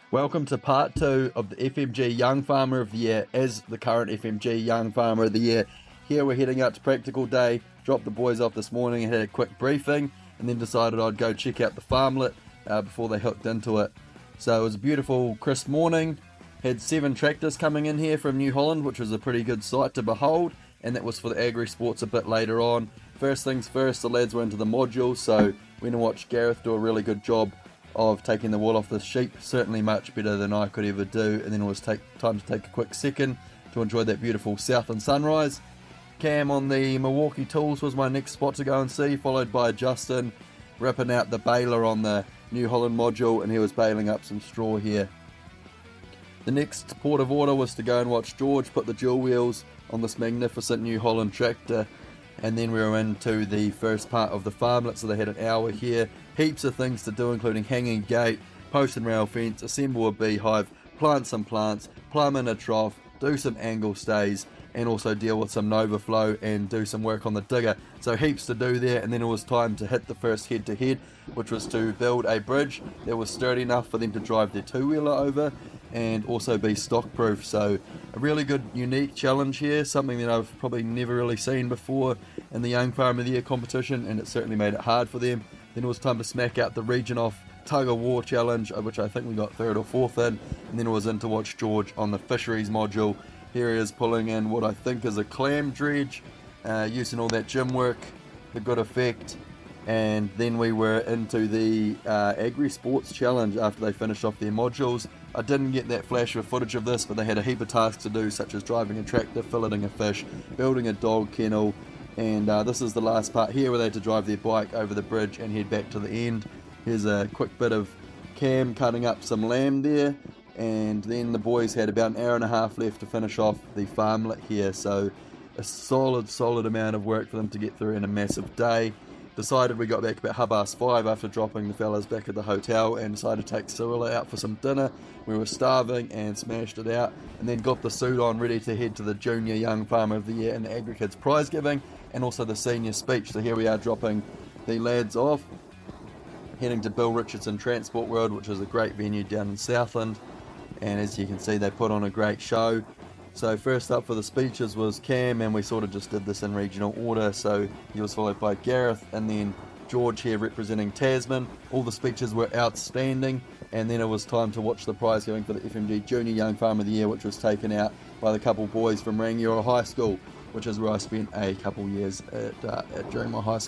Welcome to part 2 of the FMG Young Farmer of the Year as the current FMG Young Farmer of the Year. Here we're heading out to practical day, dropped the boys off this morning and had a quick briefing, and then decided I'd go check out the farmlet before they hooked into it. So it was a beautiful crisp morning, had 7 tractors coming in here from New Holland, which was a pretty good sight to behold, and that was for the agri sports a bit later on. First things first, the lads were into the modules, so we went and watched Gareth do a really good job of taking the wool off the sheep, certainly much better than I could ever do. And then it was time to take a quick second to enjoy that beautiful southern sunrise. Cam on the Milwaukee tools was my next spot to go and see, followed by Justin ripping out the baler on the New Holland module, and he was baling up some straw here. The next port of order was to go and watch George put the dual wheels on this magnificent New Holland tractor, and then we were into the first part of the farmlet, so they had an hour here. Heaps of things to do, including hanging gate, post and rail fence, assemble a beehive, plant some plants, plumb in a trough, do some angle stays, and also deal with some overflow and do some work on the digger. So heaps to do there, and then it was time to hit the first head-to-head, which was to build a bridge that was sturdy enough for them to drive their two-wheeler over and also be stock-proof. So a really good, unique challenge here, something that I've probably never really seen before in the Young Farmer of the Year competition, and it certainly made it hard for them. Then it was time to smack out the region off tug of war challenge, which I think we got 3rd or 4th in, and then it was in to watch George on the fisheries module. Here he is pulling in what I think is a clam dredge, using all that gym work, the good effect. And then we were into the agri sports challenge after they finished off their modules. I didn't get that flash of footage of this, but they had a heap of tasks to do, such as driving a tractor, filleting a fish, building a dog kennel, and this is the last part here where they had to drive their bike over the bridge and head back to the end. Here's a quick bit of Cam cutting up some lamb there, and then the boys had about an hour and a half left to finish off the farmlet here, so a solid amount of work for them to get through in a massive day. Decided we got back about 5:30 after dropping the fellas back at the hotel, and decided to take Cyrilla out for some dinner. We were starving and smashed it out, and then got the suit on ready to head to the Junior Young Farmer of the Year and the Agri Kids prize giving, and also the senior speech. So here we are dropping the lads off, heading to Bill Richardson Transport World, which is a great venue down in Southland, and as you can see they put on a great show. So first up for the speeches was Cam, and we sort of just did this in regional order. So he was followed by Gareth, and then George here representing Tasman. All the speeches were outstanding, and then it was time to watch the prize giving for the FMG Junior Young Farmer of the Year, which was taken out by the couple boys from Rangiora High School, which is where I spent a couple years during my high school